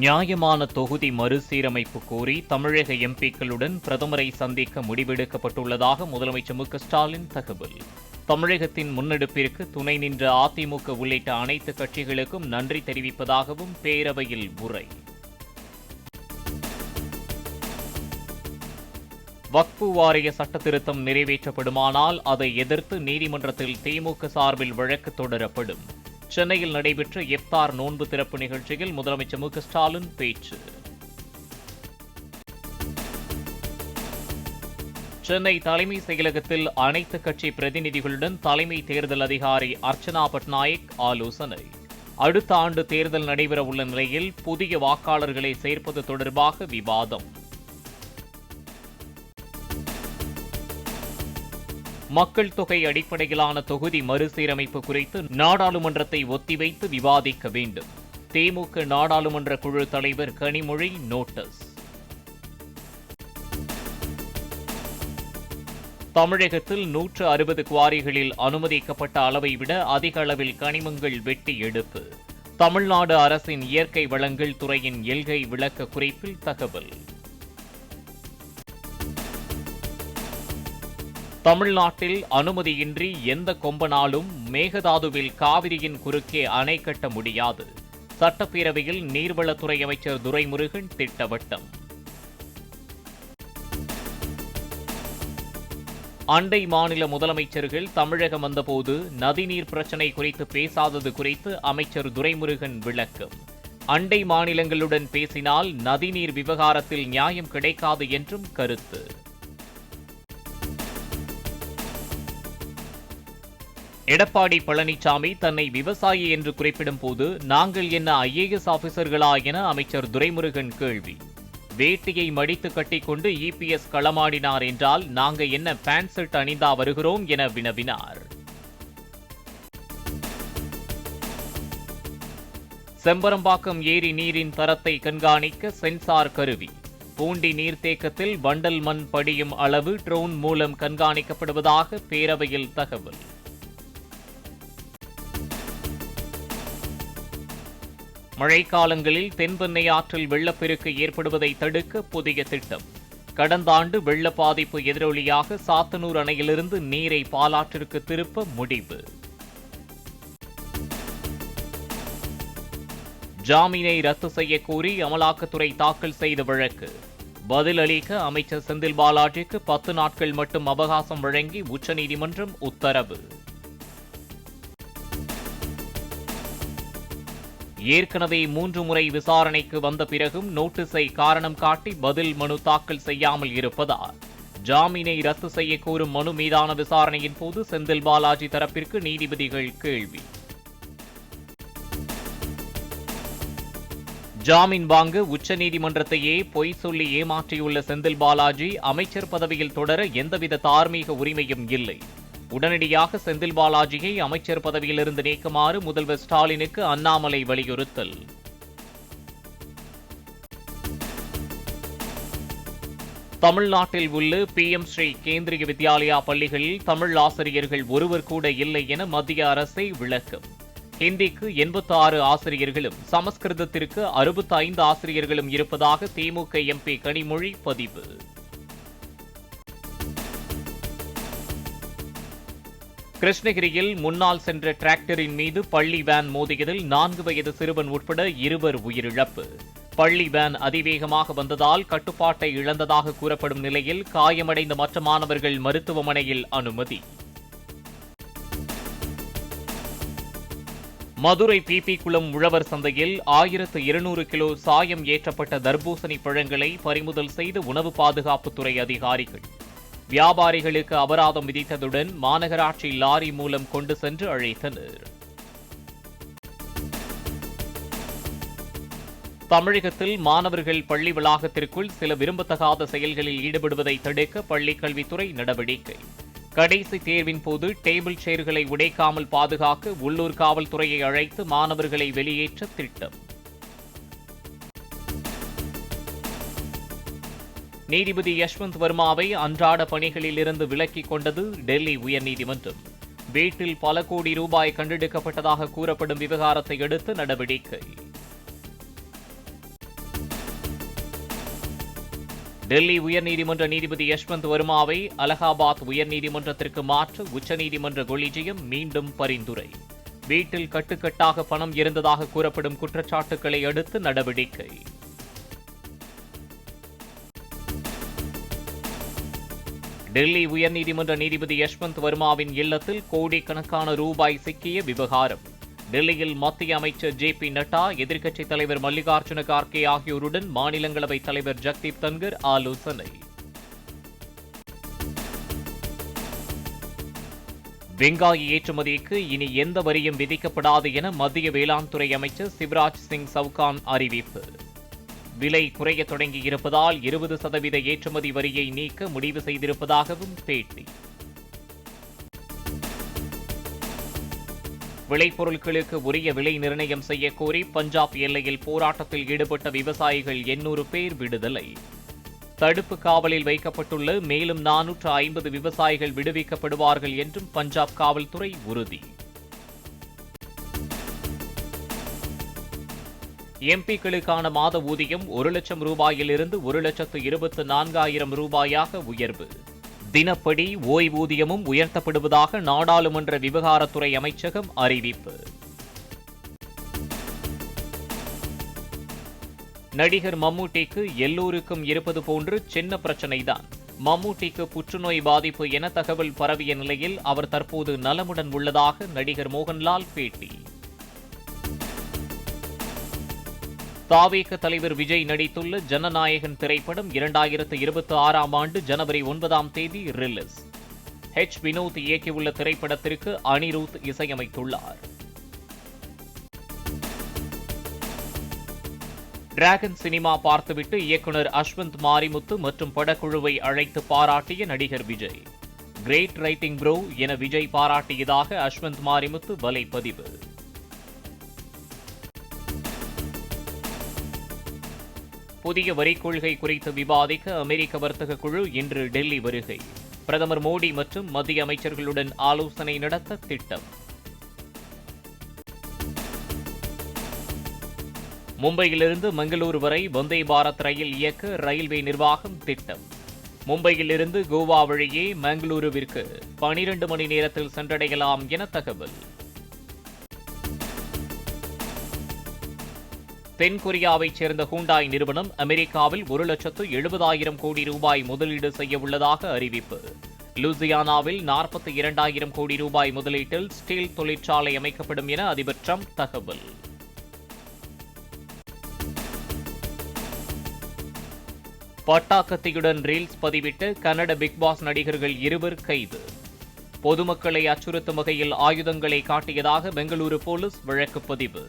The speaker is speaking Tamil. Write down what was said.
நியாயமான தொகுதி மறுசீரமைப்பு கோரி தமிழக எம்பிக்களுடன் பிரதமரை சந்திக்க முடிவெடுக்கப்பட்டுள்ளதாக முதலமைச்சர் மு.க.ஸ்டாலின் தகவல். தமிழகத்தின் முன்னெடுப்பிற்கு துணை நின்ற அதிமுக உள்ளிட்ட அனைத்து கட்சிகளுக்கும் நன்றி தெரிவிப்பதாகவும் பேரவையில் உரை. வக்ஃபு வாரிய சட்டத்திருத்தம் நிறைவேற்றப்படுமானால் அதை எதிர்த்து நீதிமன்றத்தில் திமுக சார்பில் வழக்கு தொடரப்படும். சென்னையில் நடைபெற்ற இஃப்தார் நோன்பு திறப்பு நிகழ்ச்சியில் முதலமைச்சர் மு.க.ஸ்டாலின் பேச்சு. சென்னை தலைமை செயலகத்தில் அனைத்து கட்சி பிரதிநிதிகளுடன் தலைமை தேர்தல் அதிகாரி அர்ச்சனா பட்நாயக் ஆலோசனை. அடுத்த ஆண்டு தேர்தல் நடைபெறவுள்ள நிலையில் புதிய வாக்காளர்களை சேர்ப்பது தொடர்பாக விவாதம். மக்கள் தொகை அடிப்படையிலான தொகுதி மறுசீரமைப்பு குறித்து நாடாளுமன்றத்தை ஒத்திவைத்து விவாதிக்க வேண்டும். திமுக நாடாளுமன்ற குழு தலைவர் கனிமொழி நோட்டீஸ். தமிழகத்தில் 160 குவாரிகளில் அனுமதிக்கப்பட்ட அளவை விட அதிக அளவில் கனிமங்கள் வெட்டி எடுப்பு. தமிழ்நாடு அரசின் இயற்கை வளங்கள் துறையின் எல்கை விளக்க குறிப்பில் தகவல். தமிழ்நாட்டில் அனுமதியின்றி எந்த கொம்பனாலும் மேகதாதுவில் காவிரியின் குறுக்கே அணை கட்ட முடியாது. சட்டப்பேரவையில் நீர்வளத்துறை அமைச்சர் துரைமுருகன் திட்டவட்டம். அண்டை மாநில முதலமைச்சர்கள் தமிழகம் வந்தபோது நதிநீர் பிரச்சினை குறித்து பேசாதது குறித்து அமைச்சர் துரைமுருகன் விளக்கம். அண்டை மாநிலங்களுடன் பேசினால் நதிநீர் விவகாரத்தில் நியாயம் கிடைக்காது என்றும் கருத்து. எடப்பாடி பழனிசாமி தன்னை விவசாயி என்று குறிப்பிடும் போது நாங்கள் என்ன ஐஏஎஸ் ஆபீசர்களா என அமைச்சர் துரைமுருகன் கேள்வி. வேட்டியை மடித்து கட்டிக்கொண்டு இபிஎஸ் களமாடினார் என்றால் நாங்க என்ன பேண்ட் ஷர்ட் அணிந்தா வருகிறோம் என வினவினார். செம்பரம்பாக்கம் ஏரி நீரின் தரத்தை கண்காணிக்க சென்சார் கருவி. பூண்டி நீர்த்தேக்கத்தில் வண்டல் மண் படியும் அளவு ட்ரோன் மூலம் கண்காணிக்கப்படுவதாக பேரவையில் தகவல். மழைக்காலங்களில் தென்பெண்ணை ஆற்றில் வெள்ளப்பெருக்கு ஏற்படுவதை தடுக்க புதிய திட்டம். கடந்த ஆண்டு வெள்ள பாதிப்பு எதிரொலியாக சாத்தனூர் அணையிலிருந்து நீரை பாலாற்றிற்கு திருப்ப முடிவு. ஜாமீனை ரத்து செய்ய கோரி அமலாக்கத்துறை தாக்கல் செய்த வழக்கு. பதில் அளிக்க அமைச்சர் செந்தில் பாலாஜிக்கு 10 நாட்கள் மட்டும் அவகாசம் வழங்கி உச்சநீதிமன்றம் உத்தரவு. ஏற்கனவே 3 முறை விசாரணைக்கு வந்த பிறகும் நோட்டீஸை காரணம் காட்டி பதில் மனு தாக்கல் செய்யாமல் இருப்பதால் ஜாமீனை ரத்து செய்ய கோரும் மனு மீதான விசாரணையின் போது செந்தில் பாலாஜி தரப்பிற்கு நீதிபதிகள் கேள்வி. ஜாமீன் வாங்க உச்சநீதிமன்றத்தையே பொய் சொல்லி ஏமாற்றியுள்ள செந்தில் பாலாஜி அமைச்சர் பதவியில் தொடர எந்தவித தார்மீக உரிமையும் இல்லை. உடனடியாக செந்தில் பாலாஜியை அமைச்சர் பதவியிலிருந்து நீக்குமாறு முதல்வர் ஸ்டாலினுக்கு அண்ணாமலை வலியுறுத்தல். தமிழ்நாட்டில் உள்ள PM ஸ்ரீ கேந்திரிய வித்யாலயா பள்ளிகளில் தமிழ் ஆசிரியர்கள் ஒருவர் கூட இல்லை என மத்திய அரசை விளக்கம். ஹிந்திக்கு 86 ஆசிரியர்களும் சமஸ்கிருதத்திற்கு 65 ஆசிரியர்களும் இருப்பதாக திமுக MP கனிமொழி பதிவு. கிருஷ்ணகிரியில் முன்னால் சென்ற டிராக்டரின் மீது பள்ளி வேன் மோதியதில் 4 வயது சிறுவன் உட்பட 2 உயிரிழப்பு. பள்ளி வேன் அதிவேகமாக வந்ததால் கட்டுப்பாட்டை இழந்ததாக கூறப்படும் நிலையில் காயமடைந்த மற்ற மாணவர்கள் மருத்துவமனையில் அனுமதி. மதுரை பிபி குளம் உழவர் சந்தையில் 1200 கிலோ சாயம் ஏற்றப்பட்ட தர்பூசணி பழங்களை பறிமுதல் செய்த உணவு பாதுகாப்புத்துறை அதிகாரிகள். வியாபாரிகளுக்கு அபராதம் விதித்ததுடன் மாநகராட்சி லாரி மூலம் கொண்டு சென்று அழைத்தனர். தமிழகத்தில் மாணவர்கள் பள்ளி வளாகத்திற்குள் சில விரும்பத்தகாத செயல்களில் ஈடுபடுவதை தடுக்க பள்ளிக்கல்வித்துறை நடவடிக்கை. கடைசி தேர்வின் போது டேபிள் சேர்களை உடைக்காமல் பாதுகாக்க உள்ளூர் காவல்துறையை அழைத்து மாணவர்களை வெளியேற்ற திட்டம். நீதிபதி யஷ்வந்த் வர்மாவை அன்றாட பணிகளில் இருந்து விலக்கிக் கொண்டது டெல்லி உயர்நீதிமன்றம். வீட்டில் பல கோடி ரூபாய் கண்டெடுக்கப்பட்டதாக கூறப்படும் விவகாரத்தை அடுத்து நடவடிக்கை. டெல்லி உயர்நீதிமன்ற நீதிபதி யஷ்வந்த் வர்மாவை அலகாபாத் உயர்நீதிமன்றத்திற்கு மாற்ற உச்சநீதிமன்ற கொலிஜியம் மீண்டும் பரிந்துரை. வீட்டில் கட்டுக்கட்டாக பணம் இருந்ததாக கூறப்படும் குற்றச்சாட்டுகளை அடுத்து நடவடிக்கை. டெல்லி உயர்நீதிமன்ற நீதிபதி யஷ்வந்த் வர்மாவின் இல்லத்தில் கோடிக்கணக்கான ரூபாய் சிக்கிய விவகாரம். டெல்லியில் மத்திய அமைச்சர் ஜே.பி. நட்டா, எதிர்க்கட்சித் தலைவர் மல்லிகார்ஜுன கார்கே ஆகியோருடன் மாநிலங்களவைத் தலைவர் ஜக்தீப் தன்கர் ஆலோசனை. வெங்காய ஏற்றுமதிக்கு இனி எந்த வரியும் விதிக்கப்படாது என மத்திய வேளாண் துறை அமைச்சர் சிவராஜ் சிங் சவுகான் அறிவிப்பு. விலை குறைய தொடங்கியிருப்பதால் 20% ஏற்றுமதி வரியை நீக்க முடிவு செய்திருப்பதாகவும் பேட்டி. விளைபொருட்களுக்கு உரிய விலை நிர்ணயம் செய்யக்கோரி பஞ்சாப் எல்லையில் போராட்டத்தில் ஈடுபட்ட விவசாயிகள் 800 பேர் விடுதலை. தடுப்பு காவலில் வைக்கப்பட்டுள்ள மேலும் 450 விவசாயிகள் விடுவிக்கப்படுவார்கள் என்றும் பஞ்சாப் காவல்துறை உறுதி. எம்பிக்களுக்கான மாத ஊதியம் 1 லட்சம் ரூபாயிலிருந்து 1,24,000 ரூபாயாக உயர்வு. தினப்படி ஓய்வூதியமும் உயர்த்தப்படுவதாக நாடாளுமன்ற விவகாரத்துறை அமைச்சகம் அறிவிப்பு. நடிகர் மம்முட்டிக்கு எல்லோருக்கும் இருப்பது போன்று சின்ன பிரச்சனைதான். மம்முட்டிக்கு புற்றுநோய் பாதிப்பு என தகவல் பரவிய நிலையில் அவர் தற்போது நலமுடன் உள்ளதாக நடிகர் மோகன்லால் பேட்டி. தாவேக தலைவர் விஜய் நடித்துள்ள ஜனநாயகன் திரைப்படம் 2026ஆம் ஆண்டு ஜனவரி 9ஆம் தேதி ரிலீஸ். வினோத் இயக்கியுள்ள திரைப்படத்திற்கு அனிருத் இசையமைத்துள்ளார். டிராகன் சினிமா பார்த்துவிட்டு இயக்குனர் அஸ்வந்த் மாரிமுத்து மற்றும் படக்குழுவை அழைத்து பாராட்டிய நடிகர் விஜய். கிரேட் ரைட்டிங் ப்ரோ என விஜய் பாராட்டியதாக அஸ்வந்த் மாரிமுத்து வலைப்பதிவு. புதிய வரிக் கொள்கை குறித்து விவாதிக்க அமெரிக்க வர்த்தக குழு இன்று டெல்லி வருகை. பிரதமர் மோடி மற்றும் மத்திய அமைச்சர்களுடன் ஆலோசனை நடத்த திட்டம். மும்பையிலிருந்து மங்களூரு வரை வந்தே பாரத் ரயில் இயக்க ரயில்வே நிர்வாகம் திட்டம். மும்பையிலிருந்து கோவா வழியே மங்களூருவிற்கு 12 மணி நேரத்தில் சென்றடையலாம் என தகவல். தென்கொரியாவைச் சேர்ந்த ஹூண்டாய் நிறுவனம் அமெரிக்காவில் 1,70,000 கோடி ரூபாய் முதலீடு செய்ய உள்ளதாக அறிவிப்பு. லூசியானாவில் 42,000 கோடி ரூபாய் முதலீட்டில் ஸ்டீல் தொழிற்சாலை அமைக்கப்படும் என அதிபர் டிரம்ப் தகவல். பட்டாக்கத்தியுடன் ரீல்ஸ் பதிவிட்ட கன்னட பிக் பாஸ் நடிகர்கள் 2 கைது. பொதுமக்களை அச்சுறுத்தும் வகையில் ஆயுதங்களை காட்டியதாக பெங்களூரு போலீஸ் வழக்கு பதிவு.